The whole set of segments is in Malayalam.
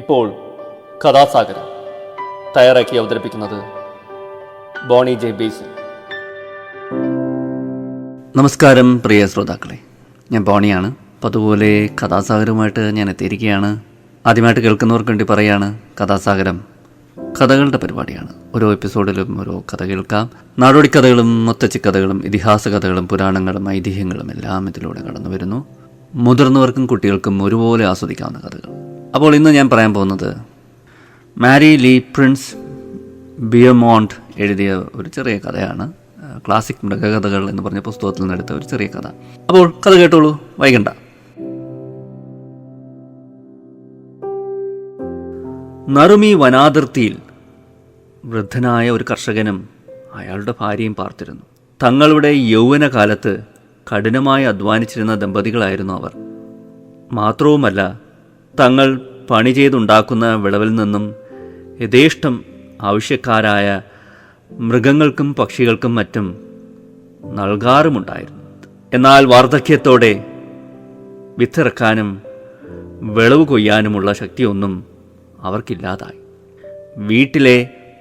ഇപ്പോൾ കഥാസാഗരം തയ്യാറാക്കി അവതരിപ്പിക്കുന്നത് ബോണി ജെ ബേസിൽ. നമസ്കാരം പ്രിയ ശ്രോതാക്കളെ, ഞാൻ ബോണിയാണ്. അപ്പോൾ അതുപോലെ കഥാസാഗരവുമായിട്ട് ഞാൻ എത്തിയിരിക്കുകയാണ്. ആദ്യമായിട്ട് കേൾക്കുന്നവർക്ക് വേണ്ടി പറയുകയാണ്, കഥാസാഗരം കഥകളുടെ പരിപാടിയാണ്. ഓരോ എപ്പിസോഡിലും ഓരോ കഥ കേൾക്കാം. നാടോടി കഥകളും മുത്തച്ഛി കഥകളും ഇതിഹാസ കഥകളും പുരാണങ്ങളും ഐതിഹ്യങ്ങളും എല്ലാം ഇതിലൂടെ കടന്നു വരുന്നു. മുതിർന്നവർക്കും കുട്ടികൾക്കും ഒരുപോലെ ആസ്വദിക്കാവുന്ന കഥകൾ. അപ്പോൾ ഇന്ന് ഞാൻ പറയാൻ പോകുന്നത് മാരി ലീ പ്രിൻസ് ബിയമോണ്ട് എഴുതിയ ഒരു ചെറിയ കഥയാണ്. ക്ലാസിക് മൃഗകഥകൾ എന്ന് പറഞ്ഞ പുസ്തകത്തിൽ നിന്നെടുത്ത ഒരു ചെറിയ കഥ. അപ്പോൾ കഥ കേട്ടോളൂ, വൈകണ്ട. നറുമി വനാതിർത്തിയിൽ വൃദ്ധനായ ഒരു കർഷകനും അയാളുടെ ഭാര്യയും പാർത്തിരുന്നു. തങ്ങളുടെ യൗവനകാലത്ത് കഠിനമായി അധ്വാനിച്ചിരുന്ന ദമ്പതികളായിരുന്നു അവർ. മാത്രവുമല്ല, തങ്ങൾ പണി ചെയ്തുണ്ടാക്കുന്ന വിളവിൽ നിന്നും യഥേഷ്ടം ആവശ്യക്കാരായ മൃഗങ്ങൾക്കും പക്ഷികൾക്കും മറ്റും നൽകാറുമുണ്ടായിരുന്നു. എന്നാൽ വാർദ്ധക്യത്തോടെ വിത്തിറക്കാനും വിളവ് കൊയ്യാനുമുള്ള ശക്തിയൊന്നും അവർക്കില്ലാതായി. വീട്ടിലെ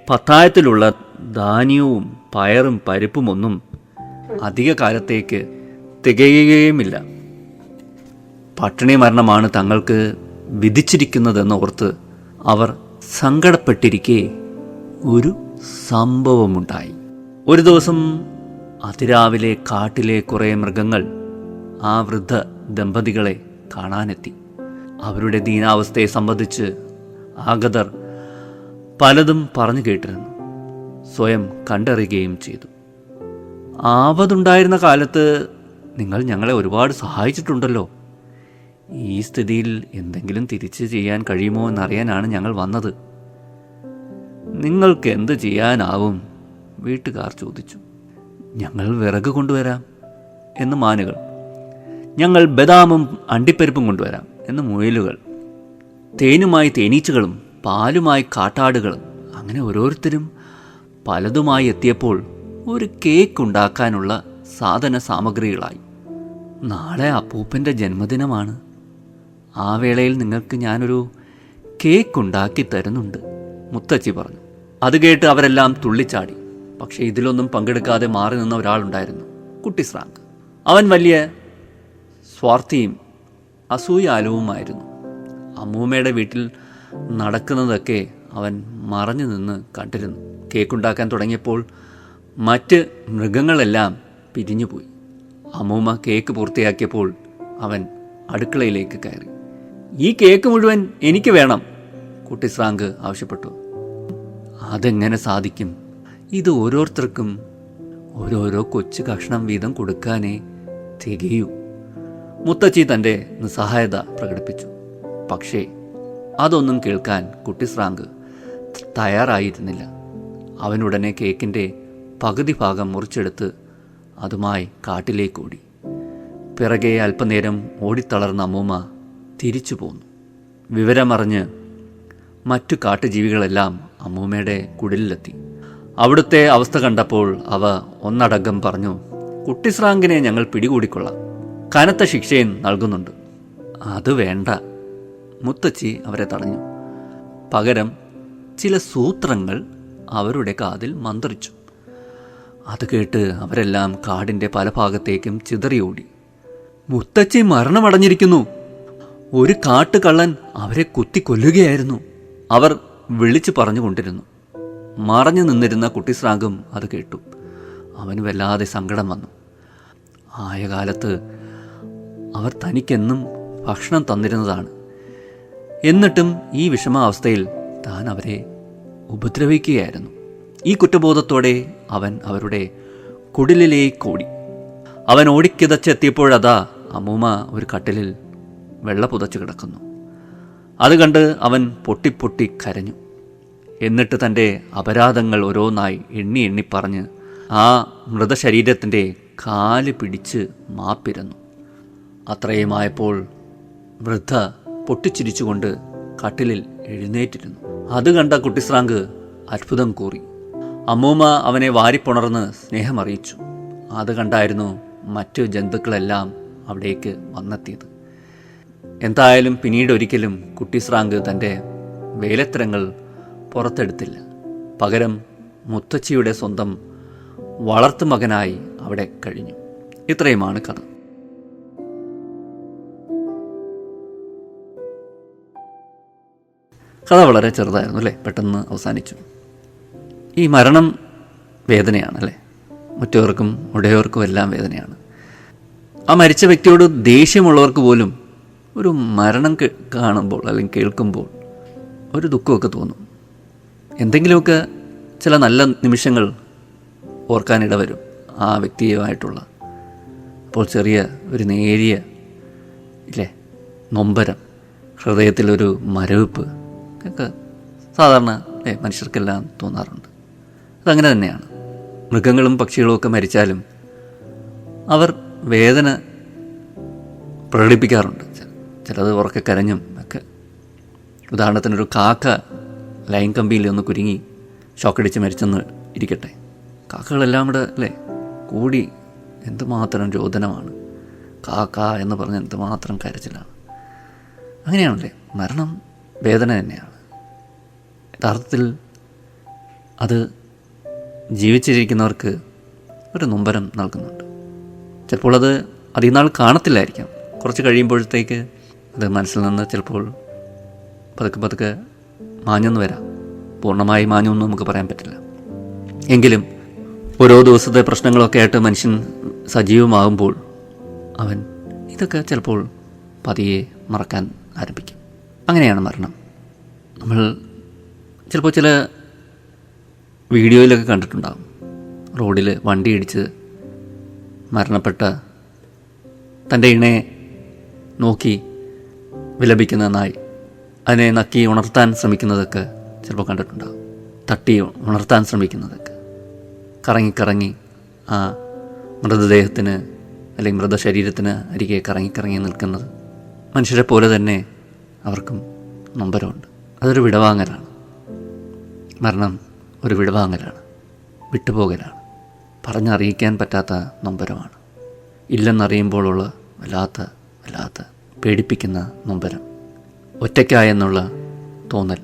പത്തായത്തിലുള്ള ധാന്യവും പയറും പരിപ്പുമൊന്നും അധിക കാലത്തേക്ക് തികയുകയുമില്ല. പട്ടിണി മരണമാണ് തങ്ങൾക്ക് വിധിച്ചിരിക്കുന്നതെന്നോർത്ത് അവർ സങ്കടപ്പെട്ടിരിക്കെ ഒരു സംഭവമുണ്ടായി. ഒരു ദിവസം അതിരാവിലെ കാട്ടിലെ കുറേ മൃഗങ്ങൾ ആ വൃദ്ധ ദമ്പതികളെ കാണാനെത്തി. അവരുടെ ദീനാവസ്ഥയെ സംബന്ധിച്ച് ആഗതർ പലതും പറഞ്ഞു കേട്ടിരുന്നു, സ്വയം കണ്ടറിയുകയും ചെയ്തു. ആപത്തുണ്ടായിരുന്ന കാലത്ത് നിങ്ങൾ ഞങ്ങളെ ഒരുപാട് സഹായിച്ചിട്ടുണ്ടല്ലോ. ഈ സ്ഥിതിയിൽ എന്തെങ്കിലും തിരിച്ച് ചെയ്യാൻ കഴിയുമോ എന്നറിയാനാണ് ഞങ്ങൾ വന്നത്. നിങ്ങൾക്ക് എന്ത് ചെയ്യാനാവും? വീട്ടുകാർ ചോദിച്ചു. ഞങ്ങൾ വിറക് കൊണ്ടുവരാം എന്ന് മാനുകൾ. ഞങ്ങൾ ബദാമും അണ്ടിപ്പരിപ്പും കൊണ്ടുവരാം എന്ന് മുയലുകൾ. തേനുമായി തേനീച്ചകളും പാലുമായി കാട്ടാടുകളും. അങ്ങനെ ഓരോരുത്തരും പലതുമായി എത്തിയപ്പോൾ ഒരു കേക്ക് ഉണ്ടാക്കാനുള്ള സാധന സാമഗ്രികളായി. നാളെ അപ്പൂപ്പൻ്റെ ജന്മദിനമാണ്. ആ വേളയിൽ നിങ്ങൾക്ക് ഞാനൊരു കേക്ക് ഉണ്ടാക്കി തരുന്നുണ്ട്, മുത്തച്ഛി പറഞ്ഞു. അത് കേട്ട് അവരെല്ലാം തുള്ളിച്ചാടി. പക്ഷേ ഇതിലൊന്നും പങ്കെടുക്കാതെ മാറി നിന്ന ഒരാളുണ്ടായിരുന്നു, കുട്ടി ശ്രാങ്ക്. അവൻ വലിയ സ്വാർത്ഥിയും അസൂയാലുവുമായിരുന്നു. അമ്മൂമ്മയുടെ വീട്ടിൽ നടക്കുന്നതൊക്കെ അവൻ മറഞ്ഞു നിന്ന് കണ്ടിരുന്നു. കേക്കുണ്ടാക്കാൻ തുടങ്ങിയപ്പോൾ മറ്റ് മൃഗങ്ങളെല്ലാം പിരിഞ്ഞുപോയി. അമ്മൂമ്മ കേക്ക് പൂർത്തിയാക്കിയപ്പോൾ അവൻ അടുക്കളയിലേക്ക് കയറി. ഈ കേക്ക് മുഴുവൻ എനിക്ക് വേണം, കുട്ടി ശ്രാങ്ക് ആവശ്യപ്പെട്ടു. അതെങ്ങനെ സാധിക്കും? ഇത് ഓരോരുത്തർക്കും ഓരോരോ കൊച്ചു കഷ്ണം വീതം കൊടുക്കാനേ തികയൂ. മുത്തച്ഛി തൻ്റെ നിസ്സഹായത പ്രകടിപ്പിച്ചു. പക്ഷേ അതൊന്നും കേൾക്കാൻ കുട്ടി ശ്രാങ്ക് തയ്യാറായിരുന്നില്ല. അവനുടനെ കേക്കിൻ്റെ പകുതി ഭാഗം മുറിച്ചെടുത്ത് അതുമായി കാട്ടിലേക്ക് ഓടി. പിറകെ അല്പനേരം ഓടിത്തളർന്ന അമ്മൂമ്മ തിരിച്ചു പോന്നു. വിവരമറിഞ്ഞ് മറ്റു കാട്ടുജീവികളെല്ലാം അമ്മൂമ്മയുടെ കുടിലെത്തി. അവിടുത്തെ അവസ്ഥ കണ്ടപ്പോൾ അവ ഒന്നടങ്കം പറഞ്ഞു, കുട്ടി ശ്രാങ്കിനെ ഞങ്ങൾ പിടികൂടിക്കൊള്ളാം, കനത്ത ശിക്ഷയും നൽകുന്നുണ്ട്. അത് വേണ്ട, മുത്തച്ഛി അവരെ തടഞ്ഞു. പകരം ചില സൂത്രങ്ങൾ അവരുടെ കാതിൽ മന്ത്രിച്ചു. അത് കേട്ട് അവരെല്ലാം കാടിൻ്റെ പല ഭാഗത്തേക്കും ചിതറിയോടി. മുത്തച്ഛി മരണമടഞ്ഞിരിക്കുന്നു, ഒരു കാട്ടുകള്ളൻ അവരെ കുത്തിക്കൊല്ലുകയായിരുന്നു, അവർ വിളിച്ചു പറഞ്ഞുകൊണ്ടിരുന്നു. മറഞ്ഞു നിന്നിരുന്ന കുട്ടി ശ്രാങ്കും അത് കേട്ടു. അവന് വല്ലാതെ സങ്കടം വന്നു. ആയ കാലത്ത് അവർ തനിക്കെന്നും ഭക്ഷണം തന്നിരുന്നതാണ്. എന്നിട്ടും ഈ വിഷമാവസ്ഥയിൽ താൻ അവരെ ഉപദ്രവിക്കുകയായിരുന്നു. ഈ കുറ്റബോധത്തോടെ അവൻ അവരുടെ കുടിലിലേക്കോടി. അവൻ ഓടിക്കിതച്ചെത്തിയപ്പോഴതാ അമ്മൂമ്മ ഒരു കട്ടിലിൽ വെള്ള പുതച്ചു കിടക്കുന്നു. അത് കണ്ട് അവൻ പൊട്ടിപ്പൊട്ടി കരഞ്ഞു. എന്നിട്ട് തൻ്റെ അപരാധങ്ങൾ ഓരോന്നായി എണ്ണി എണ്ണി പറഞ്ഞ് ആ മൃതശരീരത്തിൻ്റെ കാല് പിടിച്ച് മാപ്പിരുന്നു. അത്രയുമായപ്പോൾ വൃദ്ധ പൊട്ടിച്ചിരിച്ചുകൊണ്ട് കട്ടിലിൽ എഴുന്നേറ്റിരുന്നു. അത് കണ്ട കുട്ടിശ്രാങ്ക് അത്ഭുതം കൂറി. അമ്മൂമ്മ അവനെ വാരിപ്പുണർന്ന് സ്നേഹമറിയിച്ചു. അത് കണ്ടായിരുന്നു മറ്റു ജന്തുക്കളെല്ലാം അവിടേക്ക് വന്നെത്തിയത്. എന്തായാലും പിന്നീട് ഒരിക്കലും കുട്ടി ശ്രാങ്ക് തൻ്റെ വേലത്തരങ്ങൾ പുറത്തെടുത്തില്ല. പകരം മുത്തച്ഛിയുടെ സ്വന്തം വളർത്തുമകനായി അവിടെ കഴിഞ്ഞു. ഇത്രയുമാണ് കഥ. കഥ വളരെ ചെറുതായിരുന്നു അല്ലേ, പെട്ടെന്ന് അവസാനിച്ചു. ഈ മരണം വേദനയാണ് അല്ലേ, മറ്റവർക്കും ഉടയവർക്കും എല്ലാം വേദനയാണ്. ആ മരിച്ച വ്യക്തിയോട് ദേഷ്യമുള്ളവർക്ക് പോലും ഒരു മരണം കാണുമ്പോൾ അല്ലെങ്കിൽ കേൾക്കുമ്പോൾ ഒരു ദുഃഖമൊക്കെ തോന്നും. എന്തെങ്കിലുമൊക്കെ ചില നല്ല നിമിഷങ്ങൾ ഓർക്കാനിട വരും ആ വ്യക്തിയുമായിട്ടുള്ള. അപ്പോൾ ചെറിയ ഒരു നേരിയ ഇല്ലേ നൊമ്പരം, ഹൃദയത്തിലൊരു മരവിപ്പ് ഒക്കെ സാധാരണ മനുഷ്യർക്കെല്ലാം തോന്നാറുണ്ട്. അതങ്ങനെ തന്നെയാണ്. മൃഗങ്ങളും പക്ഷികളും ഒക്കെ മരിച്ചാലും അവർ വേദന പ്രകടിപ്പിക്കാറുണ്ട്. ചിലത് ഉറക്കെ കരഞ്ഞും ഒക്കെ. ഉദാഹരണത്തിനൊരു കാക്ക ലൈൻ കമ്പിയിൽ ഒന്ന് കുരുങ്ങി ഷോക്കടിച്ച് മരിച്ചെന്ന് ഇരിക്കട്ടെ. കാക്കകളെല്ലാം കൂടെ അല്ലേ കൂടി എന്തുമാത്രം രോദനമാണ്, കാക്ക എന്ന് പറഞ്ഞ് എന്തുമാത്രം കരച്ചിലാണ്. അങ്ങനെയാണല്ലേ മരണം വേദന തന്നെയാണ്. യഥാർത്ഥത്തിൽ അത് ജീവിച്ചിരിക്കുന്നവർക്ക് ഒരു നൊമ്പരം നൽകുന്നുണ്ട്. ചിലപ്പോൾ അത് അധികം നാൾ കാണത്തില്ലായിരിക്കാം. കുറച്ച് കഴിയുമ്പോഴത്തേക്ക് അത് മനസ്സിൽ നിന്ന് ചിലപ്പോൾ പതുക്കെ പതുക്കെ മാഞ്ഞെന്ന് വരാം. പൂർണ്ണമായി മാഞ്ഞൊന്നും നമുക്ക് പറയാൻ പറ്റില്ല. എങ്കിലും ഓരോ ദിവസത്തെ പ്രശ്നങ്ങളൊക്കെ ആയിട്ട് മനുഷ്യൻ സജീവമാകുമ്പോൾ അവൻ ഇതൊക്കെ ചിലപ്പോൾ പതിയെ മറക്കാൻ ആരംഭിക്കും. അങ്ങനെയാണ് മരണം. നമ്മൾ ചിലപ്പോൾ ചില വീഡിയോയിലൊക്കെ കണ്ടിട്ടുണ്ടാകും, റോഡിൽ വണ്ടി ഇടിച്ച് മരണപ്പെട്ട തൻ്റെ ഇണയെ നോക്കി വിലപിക്കുന്ന നായി അതിനെ നക്കി ഉണർത്താൻ ശ്രമിക്കുന്നതൊക്കെ ചിലപ്പോൾ കണ്ടിട്ടുണ്ടാകും. തട്ടി ഉണർത്താൻ ശ്രമിക്കുന്നതൊക്കെ, കറങ്ങി ആ മൃതദേഹത്തിന് അല്ലെങ്കിൽ മൃതശരീരത്തിന് അരികെ കറങ്ങി നിൽക്കുന്നത്. മനുഷ്യരെ പോലെ തന്നെ അവർക്കും നൊമ്പരമുണ്ട്. അതൊരു വിടവാങ്ങലാണ്. മരണം ഒരു വിടവാങ്ങലാണ്, വിട്ടുപോകലാണ്, പറഞ്ഞറിയിക്കാൻ പറ്റാത്ത നൊമ്പരമാണ്. ഇല്ലെന്നറിയുമ്പോഴുള്ള വല്ലാത്ത പേടിപ്പിക്കുന്ന നൊമ്പരം. ഒറ്റയ്ക്കായെന്നുള്ള തോന്നൽ,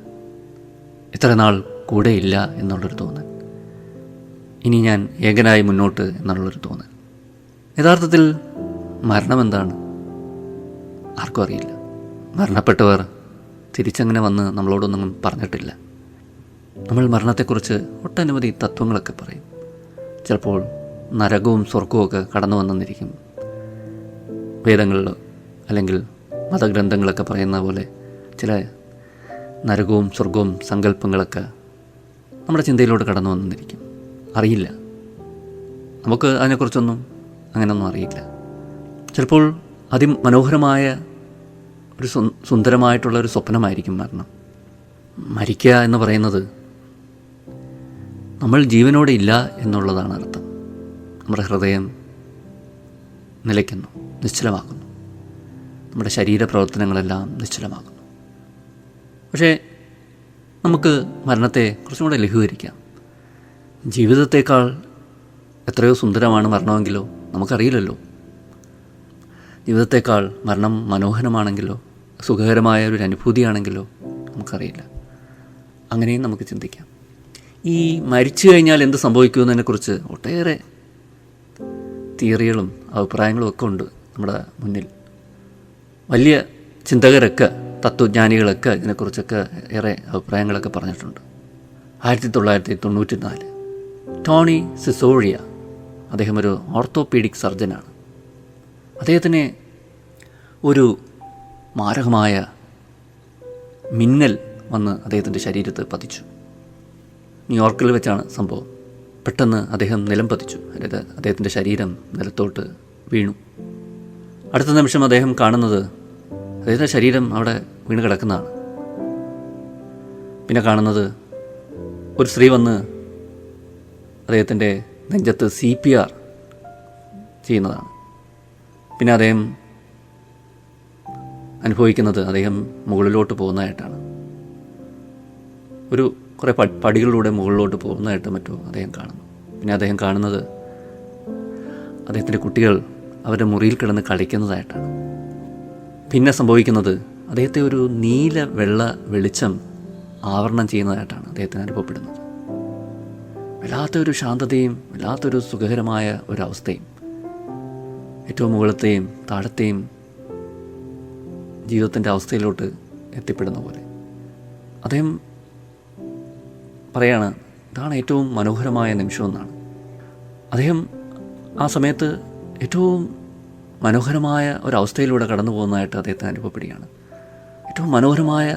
ഇത്ര നാൾ കൂടെയില്ല എന്നുള്ളൊരു തോന്നൽ, ഇനി ഞാൻ ഏകനായി മുന്നോട്ട് എന്നുള്ളൊരു തോന്നൽ. യഥാർത്ഥത്തിൽ മരണം എന്താണ് ആർക്കും അറിയില്ല. മരണപ്പെട്ടവർ തിരിച്ചങ്ങനെ വന്ന് നമ്മളോടൊന്നും പറഞ്ഞിട്ടില്ല. നമ്മൾ മരണത്തെക്കുറിച്ച് ഒട്ടനവധി തത്വങ്ങളൊക്കെ പറയും. ചിലപ്പോൾ നരകവും സ്വർഗവും ഒക്കെ കടന്നു വന്നെന്നിരിക്കും. വേദങ്ങളിൽ അല്ലെങ്കിൽ മതഗ്രന്ഥങ്ങളൊക്കെ പറയുന്ന പോലെ ചില നരകവും സ്വർഗവും സങ്കല്പങ്ങളൊക്കെ നമ്മുടെ ചിന്തയിലൂടെ കടന്നു വന്നെന്നിരിക്കും. അറിയില്ല, നമുക്ക് അതിനെക്കുറിച്ചൊന്നും അങ്ങനെയൊന്നും അറിയില്ല. ചിലപ്പോൾ അതിമനോഹരമായ ഒരു സുന്ദരമായിട്ടുള്ളൊരു സ്വപ്നമായിരിക്കും മരണം. മരിക്കുക എന്ന് പറയുന്നത് നമ്മൾ ജീവനോടെ ഇല്ല എന്നുള്ളതാണ് അർത്ഥം. നമ്മുടെ ഹൃദയം നിലയ്ക്കുന്നു, നിശ്ചലമാകുന്നു, നമ്മുടെ ശരീരപ്രവർത്തനങ്ങളെല്ലാം നിശ്ചലമാകുന്നു. പക്ഷേ നമുക്ക് മരണത്തെ കുറച്ചും കൂടെ ലഘൂകരിക്കാം. ജീവിതത്തേക്കാൾ എത്രയോ സുന്ദരമാണ് മരണമെങ്കിലോ നമുക്കറിയില്ലല്ലോ. ജീവിതത്തേക്കാൾ മരണം മനോഹരമാണെങ്കിലോ സുഖകരമായ ഒരു അനുഭൂതിയാണെങ്കിലോ നമുക്കറിയില്ല. അങ്ങനെയും നമുക്ക് ചിന്തിക്കാം. ഈ മരിച്ചു കഴിഞ്ഞാൽ എന്ത് സംഭവിക്കുമെന്നതിനെക്കുറിച്ച് ഒട്ടേറെ തിയറികളും അഭിപ്രായങ്ങളും ഒക്കെ ഉണ്ട് നമ്മുടെ മുന്നിൽ. വലിയ ചിന്തകരൊക്കെ തത്വജ്ഞാനികളൊക്കെ ഇതിനെക്കുറിച്ചൊക്കെ ഏറെ അഭിപ്രായങ്ങളൊക്കെ പറഞ്ഞിട്ടുണ്ട്. 1994 ടോണി സിസോഴിയ, അദ്ദേഹം ഒരു ഓർത്തോപീഡിക് സർജനാണ്. അദ്ദേഹത്തിന് ഒരു മാരകമായ മിന്നൽ വന്ന് അദ്ദേഹത്തിൻ്റെ ശരീരത്ത് പതിച്ചു. ന്യൂയോർക്കിൽ വെച്ചാണ് സംഭവം. പെട്ടെന്ന് അദ്ദേഹം നിലം പതിച്ചു. അതായത് അദ്ദേഹത്തിൻ്റെ ശരീരം നിലത്തോട്ട് വീണു. അടുത്ത നിമിഷം അദ്ദേഹം കാണുന്നത് അദ്ദേഹത്തിൻ്റെ ശരീരം അവിടെ വീണ് കിടക്കുന്നതാണ്. പിന്നെ കാണുന്നത് ഒരു സ്ത്രീ വന്ന് അദ്ദേഹത്തിൻ്റെ നെഞ്ചത്ത് CPR ചെയ്യുന്നതാണ്. പിന്നെ അദ്ദേഹം അനുഭവിക്കുന്നത് അദ്ദേഹം മുകളിലോട്ട് പോകുന്നതായിട്ടാണ്. കുറേ പടികളിലൂടെ മുകളിലോട്ട് പോകുന്നതായിട്ട് മറ്റോ അദ്ദേഹം കാണുന്നു. പിന്നെ അദ്ദേഹം കാണുന്നത് അദ്ദേഹത്തിൻ്റെ കുട്ടികൾ അവരുടെ മുറിയിൽ കിടന്ന് കളിക്കുന്നതായിട്ടാണ്. പിന്നെ സംഭവിക്കുന്നത് അദ്ദേഹത്തെ ഒരു നീല വെള്ള വെളിച്ചം ആവരണം ചെയ്യുന്നതായിട്ടാണ് അദ്ദേഹത്തിന് അനുഭവപ്പെടുന്നത്. വല്ലാത്തൊരു ശാന്തതയും വല്ലാത്തൊരു സുഖകരമായ ഒരവസ്ഥയും, ഏറ്റവും മുകളിലത്തെയും താഴത്തെയും ജീവിതത്തിൻ്റെ അവസ്ഥയിലോട്ട് എത്തിപ്പെടുന്ന പോലെ. അദ്ദേഹം പറയാണ്, ഇതാണ് ഏറ്റവും മനോഹരമായ നിമിഷമെന്നാണ്. അദ്ദേഹം ആ സമയത്ത് ഏറ്റവും മനോഹരമായ ഒരവസ്ഥയിലൂടെ കടന്നു പോകുന്നതായിട്ട് അദ്ദേഹത്തിന് അനുഭവപ്പെടുകയാണ്. ഏറ്റവും മനോഹരമായ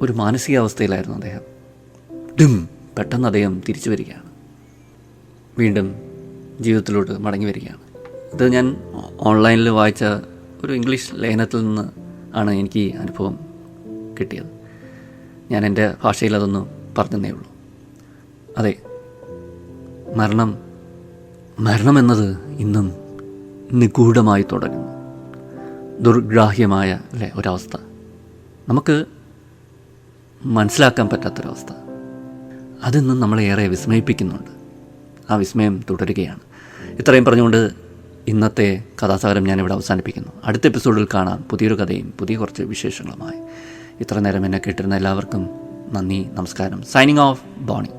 ഒരു മാനസികാവസ്ഥയിലായിരുന്നു അദ്ദേഹം. പെട്ടെന്ന് അദ്ദേഹം തിരിച്ചു വരികയാണ്, വീണ്ടും ജീവിതത്തിലോട്ട് മടങ്ങി വരികയാണ്. ഇത് ഞാൻ ഓൺലൈനിൽ വായിച്ച ഒരു ഇംഗ്ലീഷ് ലേഖനത്തിൽ നിന്ന് ആണ് എനിക്ക് ഈ അനുഭവം കിട്ടിയത്. ഞാൻ എൻ്റെ ഭാഷയിൽ അതൊന്ന് പറഞ്ഞതേ ഉള്ളൂ. അതെ, മരണം എന്നത് ഇന്നും നിഗൂഢമായി തുടരുന്നു. ദുർഗ്രാഹ്യമായ അല്ലേ ഒരവസ്ഥ, നമുക്ക് മനസ്സിലാക്കാൻ പറ്റാത്തൊരവസ്ഥ. അതിന്നും നമ്മളെ ഏറെ വിസ്മയിപ്പിക്കുന്നുണ്ട്. ആ വിസ്മയം തുടരുകയാണ്. ഇത്രയും പറഞ്ഞുകൊണ്ട് ഇന്നത്തെ കഥാസാഗരം ഞാനിവിടെ അവസാനിപ്പിക്കുന്നു. അടുത്ത എപ്പിസോഡിൽ കാണാം പുതിയൊരു കഥയും പുതിയ കുറച്ച് വിശേഷങ്ങളുമായി. ഇത്ര നേരം എന്നെ കേട്ടിരുന്ന എല്ലാവർക്കും നന്ദി, നമസ്കാരം. Signing off, Boney.